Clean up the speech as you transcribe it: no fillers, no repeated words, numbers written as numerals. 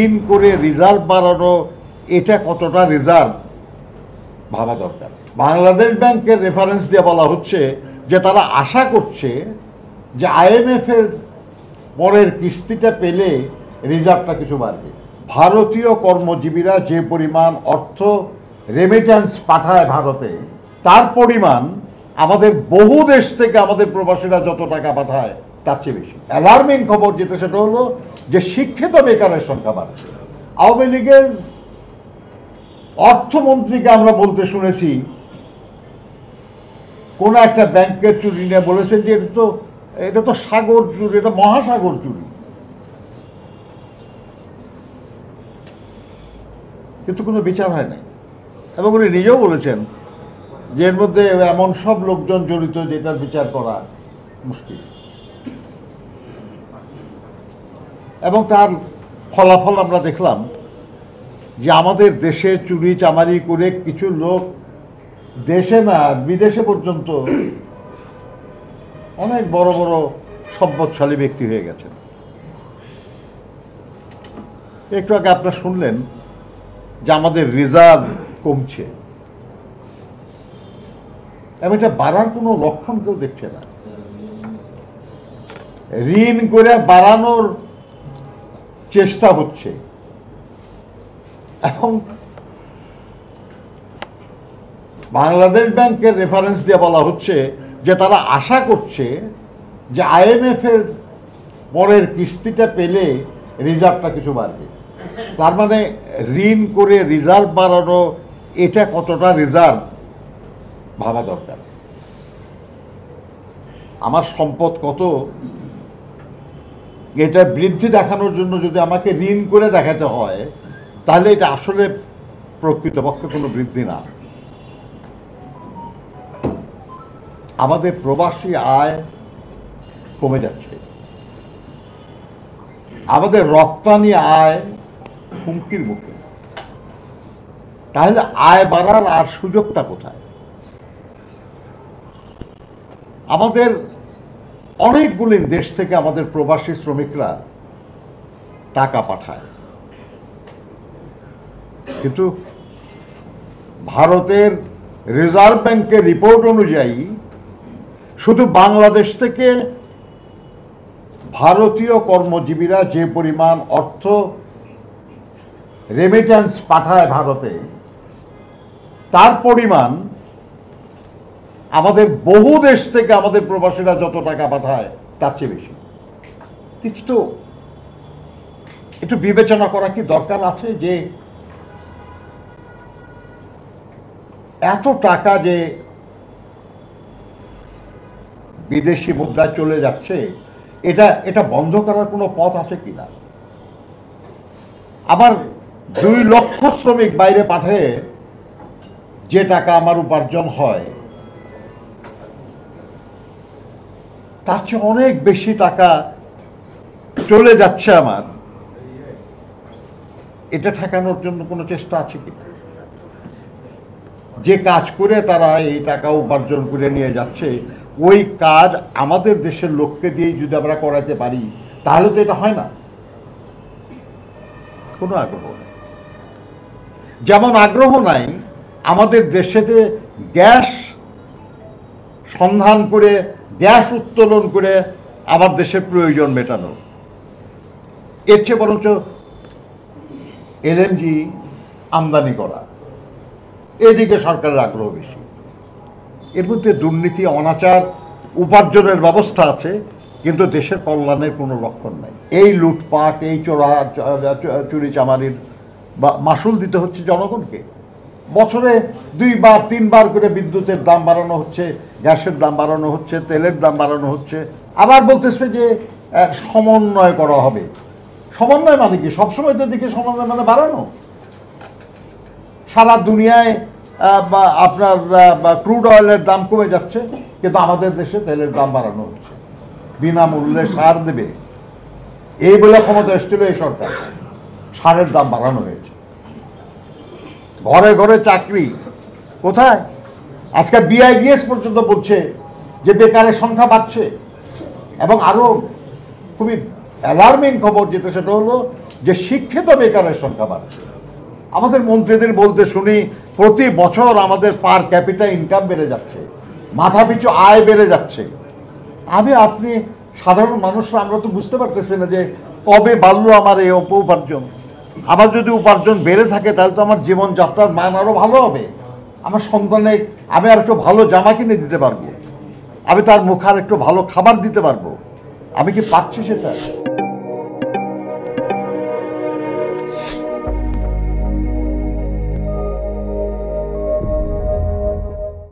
ঋণ করে রিজার্ভ বাড়ানো, এটা কতটা রিজার্ভ ভাবা দরকার। বাংলাদেশ ব্যাংকের রেফারেন্স দিয়ে বলা হচ্ছে যে তারা আশা করছে যে IMF এর পরের কিস্তিটা পেলে রিজার্ভটা কিছু বাড়বে। ভারতীয় কর্মজীবীরা যে পরিমাণ অর্থ রেমিট্যান্স পাঠায় ভারতে, তার পরিমাণ আমাদের বহু দেশ থেকে আমাদের প্রবাসীরা যত টাকা পাঠায় তার চেয়ে বেশি। অ্যালার্মিং খবর যেটা, সেটা হলো যে শিক্ষিত বেকারের সংখ্যা বাড়ছে। আওয়ামী লীগের অর্থমন্ত্রীকে আমরা বলতে শুনেছি কোন একটা ব্যাংকের চুরি নিয়ে বলেছেন যে এটা তো সাগর চুরি, এটা মহাসাগর চুরি। কিন্তু কোনো বিচার হয় নাই, এবং উনি নিজেও বলেছেন যে এর মধ্যে এমন সব লোকজন জড়িত যেটার বিচার করা মুশকিল। এবং তার ফলাফল আমরা দেখলাম যে আমাদের দেশে চুরি চামারি করে কিছু লোক দেশে না বিদেশে পর্যন্ত অনেক বড় বড় সম্পদশালী ব্যক্তি হয়ে গেছেন। একটু আগে আপনারা শুনলেন যে আমাদের রিজার্ভ কমছে, এবং এটা বাড়ার কোনো লক্ষণ কেউ দেখছে না। ঋণ করে বাড়ানোর চেষ্টা হচ্ছে, এবং বাংলাদেশ ব্যাংকের রেফারেন্স দিয়ে বলা হচ্ছে যে তারা আশা করছে যে IMF এর পরের কিস্তিটা পেলে রিজার্ভটা কিছু বাড়বে। তার মানে ঋণ করে রিজার্ভ বাড়ানো, এটা কতটা রিজার্ভ ভাবা দরকার। আমার সম্পদ কত, এটা বৃদ্ধি দেখানোর জন্য যদি আমাকে ঋণ করে দেখাতে হয়, তাহলে এটা আসলে প্রকৃতপক্ষে কোনো বৃদ্ধি না। আমাদের প্রবাসী আয় কমে যাচ্ছে, আমাদের রপ্তানি আয় হুমকির মুখে। তাহলে আয় বাড়ার আর সুযোগটা কোথায়? আমাদের অনেকগুলি দেশ থেকে আমাদের প্রবাসী শ্রমিকরা টাকা পাঠায়, কিন্তু ভারতের রিজার্ভ ব্যাংকের রিপোর্ট অনুযায়ী শুধু বাংলাদেশ থেকে ভারতীয় কর্মজীবীরা যে পরিমাণ অর্থ রেমিট্যান্স পাঠায় ভারতে, তার পরিমাণ আমাদের বহু দেশ থেকে আমাদের প্রবাসীরা যত টাকা পাঠায় তার চেয়ে বেশি। তো একটু বিবেচনা করা কি দরকার আছে যে এত টাকা যে বিদেশি মুদ্রায় চলে যাচ্ছে, এটা বন্ধ করার কোনো পথ আছে কিনা? আবার 2 লক্ষ শ্রমিক বাইরে পাঠিয়ে যে টাকা আমার উপার্জন হয়, তার চেয়ে অনেক বেশি টাকা চলে যাচ্ছে আমার। এটা ঠেকানোর জন্য কোনো চেষ্টা আছে কিনা? যে কাজ করে তারা এই টাকা উপার্জন করে নিয়ে যাচ্ছে, ওই কাজ আমাদের দেশের লোককে দিয়ে যদি আমরা করাতে পারি, তাহলে তো এটা হয় না। কোনো আগ্রহ নেই। যেমন আগ্রহ নাই আমাদের দেশেতে গ্যাস সন্ধান করে, গ্যাস উত্তোলন করে আমার দেশের প্রয়োজন মেটানো। এর চেয়ে বরঞ্চ LNG আমদানি করা, এদিকে সরকারের আগ্রহ বেশি। এর মধ্যে দুর্নীতি, অনাচার, উপার্জনের ব্যবস্থা আছে, কিন্তু দেশের কল্যাণের কোনো লক্ষণ নাই। এই লুটপাট, এই চুরি চামারির মাসুল দিতে হচ্ছে জনগণকে। বছরে 2 বার 3 বার করে বিদ্যুতের দাম বাড়ানো হচ্ছে, গ্যাসের দাম বাড়ানো হচ্ছে, তেলের দাম বাড়ানো হচ্ছে। আবার বলতেছে যে সমন্বয় করা হবে। সমন্বয় মানে কি? সবসময় তো দিকে সমন্বয় মানে বাড়ানো। সারা দুনিয়ায় আপনার ক্রুড অয়েলের দাম কমে যাচ্ছে, কিন্তু আমাদের দেশে তেলের দাম বাড়ানো হচ্ছে। বিনামূল্যে সার দেবে এই বলে ক্ষমতা এসেছিল এই সরকার, সারের দাম বাড়ানো হয়েছে। ঘরে ঘরে চাকরি কোথায়? আজকে BIDS পর্যন্ত বলছে যে বেকারের সংখ্যা বাড়ছে। এবং আরও খুবই অ্যালার্মিং খবর যেটা, সেটা হলো যে শিক্ষিত বেকারের সংখ্যা বাড়ছে। আমাদের মন্ত্রীদের বলতে শুনি প্রতি বছর আমাদের পার ক্যাপিটা ইনকাম বেড়ে যাচ্ছে, মাথাপিছু আয় বেড়ে যাচ্ছে। আপনি সাধারণ মানুষরা আমরা তো বুঝতে পারতেছি না যে কবে বাড়লো আমার এই উপার্জন। আমার যদি উপার্জন বেড়ে থাকে তাহলে তো আমার জীবনযাত্রার মান আরও ভালো হবে। আমার সন্তানের আমি আর একটু ভালো জামা কিনে দিতে পারবো, আমি তার মুখে আর একটু ভালো খাবার দিতে পারবো। আমি কি পাচ্ছি সেটা?